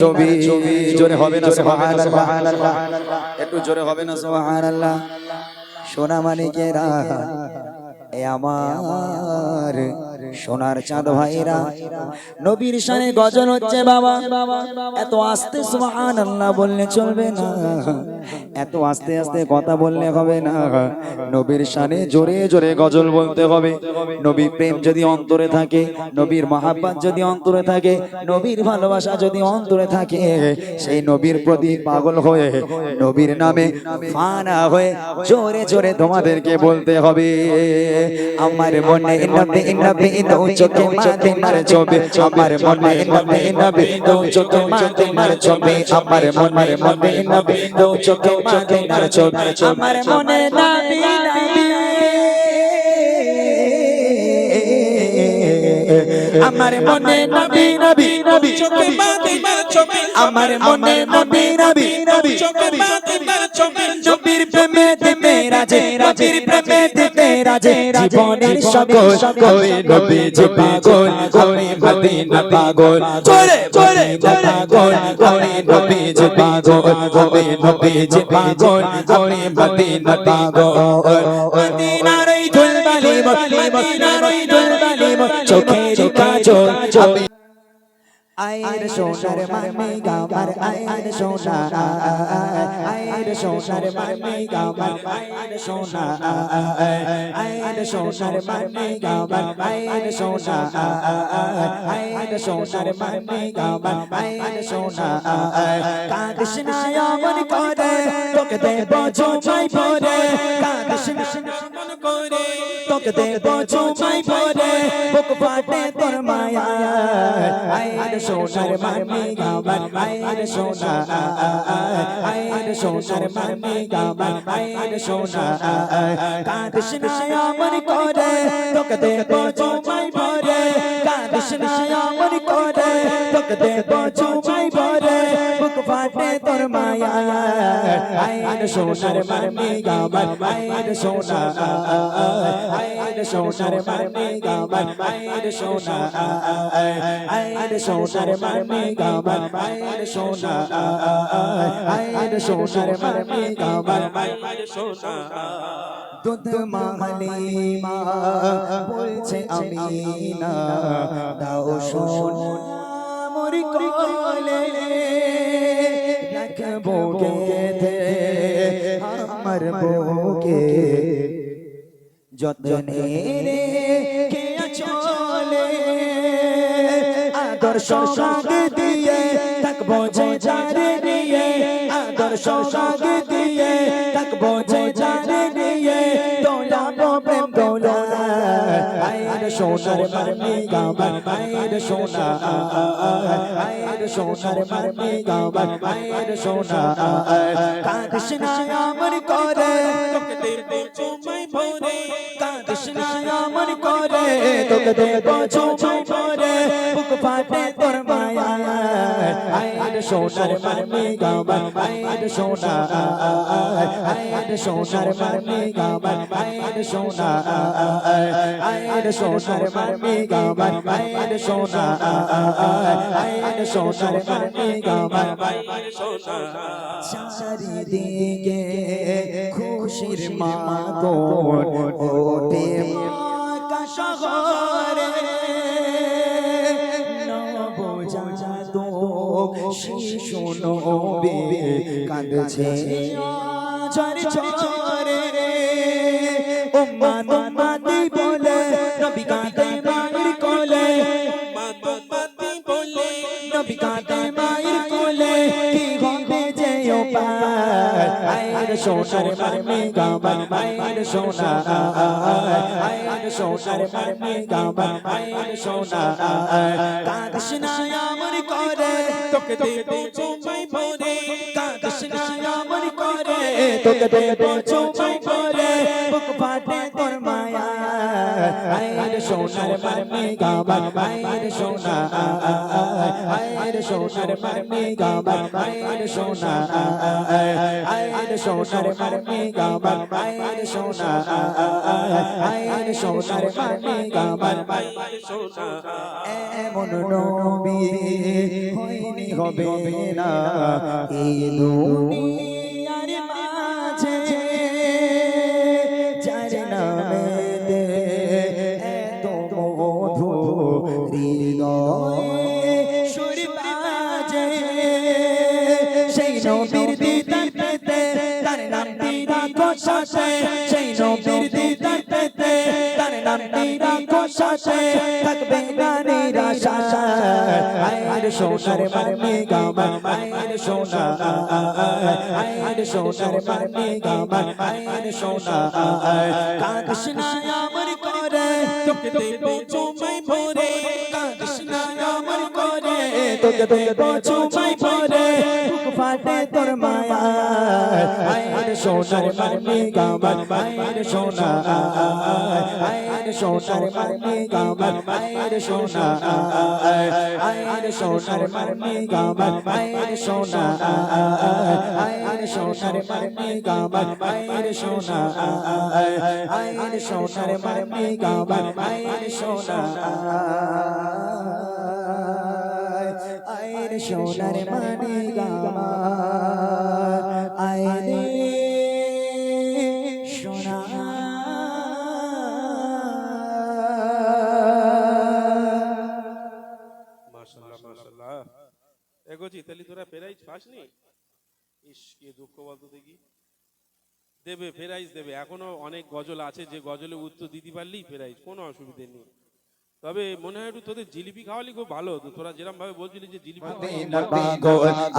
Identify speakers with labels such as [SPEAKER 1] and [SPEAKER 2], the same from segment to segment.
[SPEAKER 1] ছবি জোরে হবে না সুবহানাল্লাহ, একটু জোরে হবে না সুবহানাল্লাহ। সোনা মানিকেরা, এ আমার সোনার চাঁদ ভাইরা, নবীর শানে গজল হচ্ছে বাবা। এত আস্তে সুবহানাল্লাহ বললে চলবে না, এত আস্তে আস্তে কথা বললে হবে না। নবীর শানে জোরে জোরে গজল বলতে হবে। নবীর প্রেম যদি অন্তরে থাকে, নবীর মহাব্বত যদি অন্তরে থাকে, নবীর ভালোবাসা যদি অন্তরে থাকে, সেই নবীর প্রতি পাগল হয়ে, নবীর নামে ফানা হয়ে জোরে জোরে তোমাদেরকে বলতে হবে। আমার মনে নবী নবী দু চোখে মদিনার ছবি, আমার মনে নবী নবী দু চোখে মদিনার ছবি, আমার মনে নবী নবী দু চোখে মদিনার ছবি, আমার মনে নবী নবী, আমার মনে নবী নবী নবী চোখে মদিনার ছবি, আমার মনে নবী নবী নবী চোখে মদিনার ছবি, নবীর প্রেমে দিতে রাজে, নবীর প্রেমে দিতে রাজে, জীবনের সকল ওই নবীজি পাগল, ওই মদিনা পাগল, জোরে জোরে পাগল, ওই নবীজি পাগল, ওই নবীজি পাগল, ওই মদিনা পাগল, মদিনার ওই ধুলবালি, মদিনার ওই ধুলবালি, চোখের কাজল, আয়ের সোনার মানে গামার, আয়ের সোনা, আয়ের সোনার মানে গামার, আয়ের সোনা, আয়ের সোনার মানে গামার, আয়ের সোনা, আয়ের সোনার মানে গামার, আয়ের সোনা, কাঁদিস না এমন করে, তোকে দেব জমাই ভরে, কাঁদিস না এমন করে, তোকে দেব জমাই ভরে, বুক ফাটে তোর মায়া, আয়ের সোনার মানে গামার, আয়ের সোনা, আয়ের সোনার মানে গামার, আয়ের সোনা, কাঁদিস না এমন করে, তোকে দেব জমাই ভরে, কাঁদিস না এমন করে, তোকে দেব জমাই ভরে, বুক ফাটে তোর মায়া, আয়ের সোনার মানে গামার, আয়ের সোনা, আয়ের সোনার মানে গামার, আয়ের সোনা, আয়ের সোনার মানে গামার, আয়ের সোনা, আয়ের সোনার মানে গামার, আয়ের সোনা, দুধ মালিমা বলছে আমিনা, দাও সোনা মোর কোলে, রাখবো গেঁথে আমার বুকে, যতনে রেখে চলে, আদর সোহাগ দিয়ে থাকবো যে যারে নিয়ে, আদর সোহাগ দিয়ে থাকবো যে যারে নিয়ে, দোলাবো প্রেম দোলা, আয়ের সোনার মানে গামার, আয়ের সোনা, আয়ের সোনার মানে গামার, আয়ের সোনা, কাঁদিস না আমার করে, তোকে দেব জমাই ভরে, কাঁদিস না আমার করে, তোকে দেব জমাই ভরে, বুক ফাটে তোর মায়া, আয়ের সোনার মানে গামার, আয়ের সোনা, আয়ের সোনার মানে গামার, আয়ের সোনা, আয়ের সোনার মানে গামার, আয়ের সোনা, আয়ের সোনার মানে গামার, আয়ের সোনা, চারিদিকে খুশির মাতন ওঠে আকাশ শহরে, শিশু নবী কাঁদছে ঝরে ঝরে, উম্মাত উম্মাতি বলে নবী কাঁদে মায়ের কোলে, উম্মাত উম্মাতি বলে নবী কাঁদে মায়ের কোলে, কি হবে যে উপায়, আয়ের সোনার মানে গামার, আয়ের সোনা, আয়ের সোনার মানে গামার, আয়ের সোনা, কাঁদিস না আমার করে, তোকে দেব জমাই ভরে, কাঁদিস না আমার করে, তোকে দেব জমাই ভরে, বুক ফাটে তোর মায়া, আয়ের সোনার মানে গামার, আয়ের সোনা, আয়ের সোনার মানে গামার, আয়ের সোনা, আয়ের সোনার মানে গামার, আয়ের সোনা, আয়ের সোনার মানে গামার, আয়ের সোনা, এমন নবী হয়নি হবে না এই দুনিয়ার মাঝে যার নামেতে এত মধু হৃদয়ে সুর বাজে সেই নবীর দিদার পেতে তার নামটি রাখো সাথে সেই নবীর দিদার পেতে তার নামটি রাখো সাথে থাকবে না নিরাশা আয়ের সোনার মারমি গামা আয়ের সোনা আয়ের সোনার মারমি গামা আয়ের সোনা কাঁদিস না আমার করে তোকে দেব চুমাই ভরে কাঁদিস না আমার করে তোকে দেব চুমাই ভরে বুক ফাটে তোর মায়া আয়ের সোনার মারমি গামা আয়ের সোনা আয়ের সোনার মারমি গামা আয়ের সোনা আয়ের সোনার মারমি গামা আয়ের সোনা আয়ের সোনার মারমি গামা আয়ের সোনা আয়ের সোনার মারমি গামা আয়ের সোনা আয়ের সোনার মারমি গামা আয়ের সোনা
[SPEAKER 2] এগোছি তাহলে তোরা প্রাইজ পাসনি ইস কি দুঃখ বলতো দেখি দেবে প্রাইজ দেবে এখনো অনেক গজল আছে যে গজলে উত্তর দিতে পারলেই প্রাইজ কোনো অসুবিধে নেই তবে মনে হয় একটু তোদের জিলিপি খাওয়ালি খুব ভালো হতো তোরা যেরকম ভাবে বলছিলি যে জিলিপি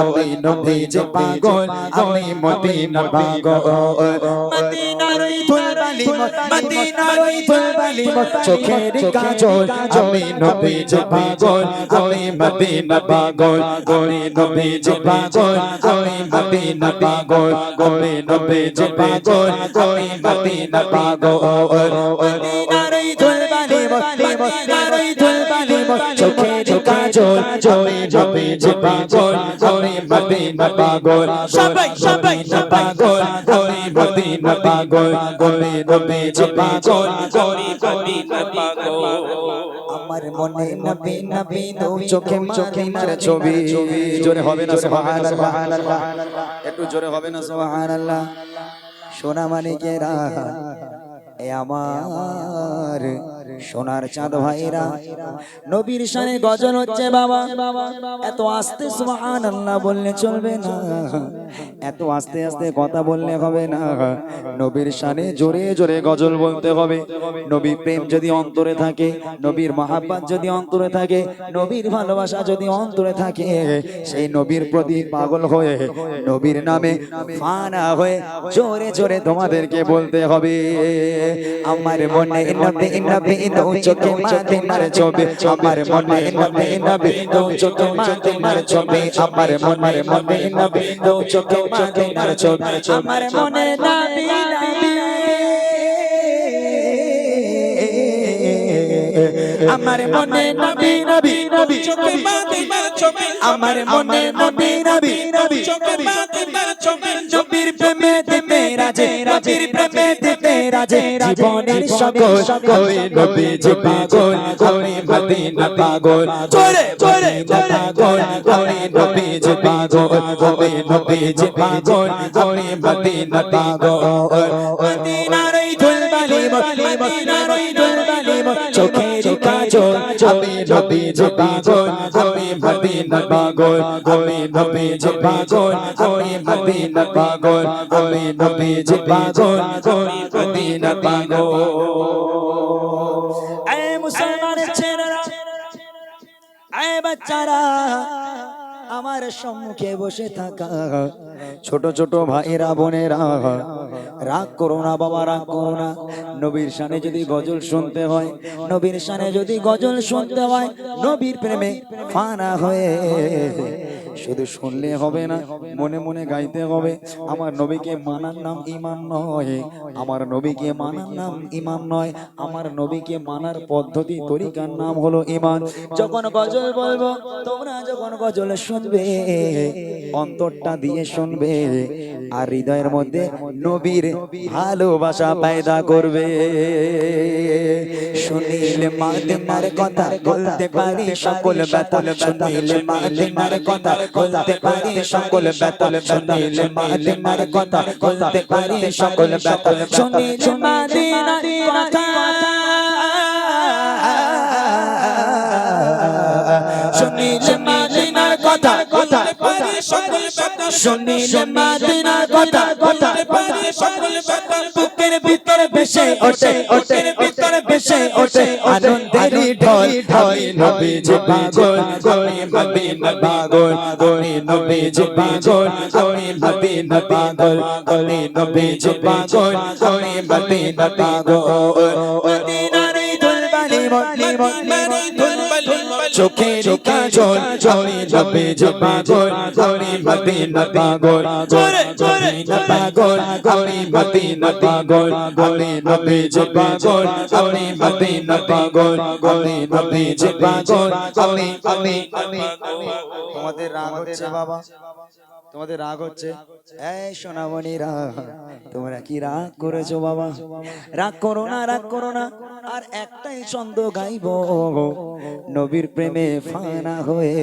[SPEAKER 1] আমি নবীজি পাগল আমি মদিনা পাগল মদিনার ধুলবালি মদিনার ধুলবালি চোখের কাজল আমি নবীজি পাগল আমি মদিনা পাগল আমি নবীজি পাগল আমি মদিনা পাগল আমি নবীজি পাগল আমি মদিনা পাগল মদিনার ধুলবালি মদিনার ধুলবালি চোখের কাজল আমি নবীজি পাগল আমি মদিনা পাগল সবাই সবাই পাগল আমি মদিনা পাগল আমি নবীজি পাগল আমি মদিনা পাগল আমার মনে নবী নবী দু চোখে মদিনার ছবি জোরে হবে না সুবহানাল্লাহ একটু জোরে হবে না সুবহানাল্লাহ সোনা মানিকেরা এ আমার সোনার চাঁদ ভাইরা নবীর শানে গজল হচ্ছে বাবা এত আস্তে সুবহানাল্লাহ বললে চলবে না এত আস্তে আস্তে কথা বললে হবে না নবীর শানে জোরে জোরে গজল বলতে হবে নবী প্রেম যদি অন্তরে থাকে নবীর মহাব্বত যদি অন্তরে থাকে নবীর ভালোবাসা যদি অন্তরে থাকে সেই নবীর প্রতি পাগল হয়ে নবীর নামে ফানা হয়ে জোরে জোরে তোমাদেরকে বলতে হবে আমার মনে নবী নবী দু চোখে মদিনার ছবি আমার মনে নবী নবী দু চোখে মদিনার ছবি আমার মনে নবী দু চোখে মদিনার ছবি আমার মনে নবী নবী আমার মনে নবী নবী নবী চোখে মদিনার ছবি আমার মনে নবী নবী নবী চোখে মদিনার ছবি নবীর প্রেমে দিতে রাজে নবীর প্রেমে দিতে রাজে জীবনের সকল আমি নবীজি পাগল আমি মদিনা পাগল জোরে জোরে পাগল আমি নবীজি পাগল আমি নবীজি পাগল আমি মদিনা পাগল মদিনার ধুলবালি মদিনার ধুলবালি চোখের কাজল আমি নবীজি পাগল আমি মদিনা পাগল আমি নবীজি পাগল আমি মদিনা পাগল আমি নবীজি পাগল আমি মদিনা পাগল এ মুসলমানের ছেলেরা এ বাচ্চারা আমার সম্মুখে বসে থাকা ছোট ছোট ভাইরা বোনেরা রাগ করো না বাবা রাগ করো না নবীর শানে যদি গজল শুনতে হয় নবীর শানে যদি গজল শুনতে হয় নবীর প্রেমে ফানা হয়ে শুধু শুনলে হবে না, মনে মনে গাইতে হবে। আমার নবীকে মানার নাম ঈমান নয়, আমার নবীকে মানার নাম ঈমান নয়, আমার নবীকে মানার পদ্ধতি তরিকার নাম হলো ঈমান। যখন গজল বলবো, তোমরা যখন গজল শুনবে অন্তরটা দিয়ে শুনবে, আর হৃদয়ের মধ্যে নবীর ভালোবাসা পয়দা করবে। শুনিলে মাদিনার কথা বলতে পারি সকল ব্যথা, শুনিলে মাদিনার কথা বলতে পারি সকল ব্যথা, শুনিলে মাদিনার কথা বলতে পারি সকল ব্যথা, শুনিলে মাদিনার কথা, শুনিলে মাদিনার কথা বলতে পারি সকল ব্যথা, শুনিলে মাদিনার কথা বলতে পারি সকল ব্যথা, বুকের ভিতরে ভেসে ওঠে, বুকের ভিতরে ভেসে ওঠে আনন্দের ঢল। আমি নবীজি পাগল, আমি মদিনা পাগল, আমি নবীজি পাগল, আমি মদিনা পাগল, আমি নবীজি পাগল, আমি মদিনা পাগল। মদিনার ধুলবালি মদিনার ধুলবালি চোখের কাজল, আমি নবীজি পাগল, আমি মদিনা পাগল, মদিনা পাগল, আমি মদিনা পাগল, আমি নবীজি পাগল, আমি মদিনা পাগল, আমি নবীজি পাগল, আমি। তোমাদের রাগ হচ্ছে বাবা, তোমাদের রাগ হচ্ছে? এই সোনামণিরা, তোমরা কি রাগ করেছো বাবা? রাগ করো না, রাগ করো না। আর একটাই ছন্দ গাইবো, নবীর প্রেমে ফানা হয়ে,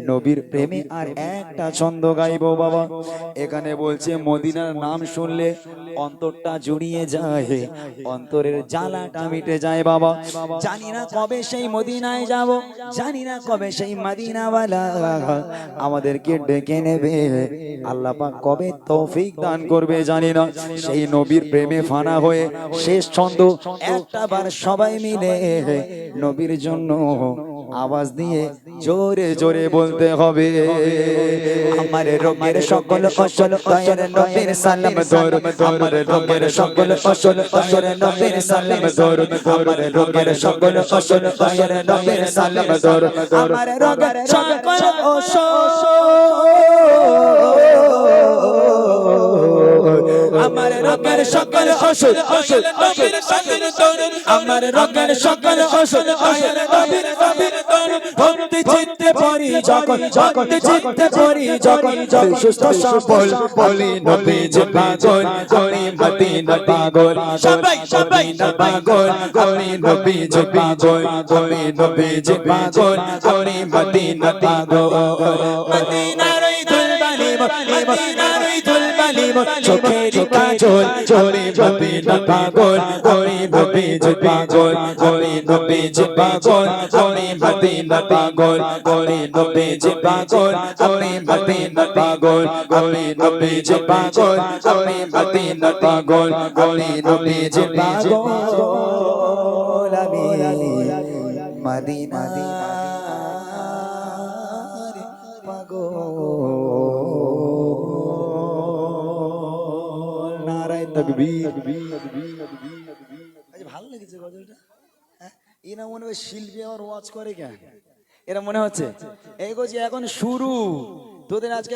[SPEAKER 1] নবীর প্রেমে আর একটা ছন্দ গাইবো বাবা। এখানে বলছে মদিনার নাম শুনলে অন্তরটা জুড়িয়ে যায়, অন্তরের জ্বালাটা মিটে যায় বাবা। জানি না কবে সেই মদিনায় যাব, জানি না কবে সেই মদিনাওয়ালা আমাদেরকে ডেকে নেবে, আল্লাহ পাক কবে তৌফিক দান করবে জানি না। সেই নবীর প্রেমে ফানা হয়ে শেষ ছন্দ একটা বার সবাই মিলে নবীর জন্য আওয়াজ দিয়ে জোরে জোরে বলতে হবে। আমার রোগের সকল ফসল দয়ার নবীর সালাম দর, আমার রোগের সকল ফসল দয়ার নবীর সালাম দর, আমার রোগের সকল ফসল দয়ার নবীর সালাম দর, আমার রোগের সকল আমার রোগের সকল ওষুধ ওষুধ নবীর সালাম দর, আমার রোগের সকল ওষুধ দয়ার নবীর সালাম দর। ভক্তি চিত্তে পড়ি যখন, ভক্তি চিত্তে পড়ি যখন, সুস্থ সবল বলি নবীজি পাগল, আমি মদিনা পাগল, সবাই সবাই না পাগল, আমি নবীজি পাগল, আমি নবীজি পাগল, আমি মদিনা পাগল। মদিনার ওই ধুলবালি, মদিনার ওই ধুলবালি চোখের কাজল, আমি মদিনা পাগল, আমি নবীজি পাগল, আমি নবীজি পাগল, আমি মদিনা পাগল, আমি নবীজি পাগল, আমি মদিনা পাগল, আমি নবীজি পাগল, আমি মদিনা পাগল, আমি নবীজি পাগল, আমি মদিনার পাগল। নারায়ে তাকবীর। ভালো লেগেছে গজলটা? এরা মনে হয় শিল্পী আবার ওয়াচ করে কেন? এরা মনে হচ্ছে এই গজি এখন শুরু, তোদের আজকে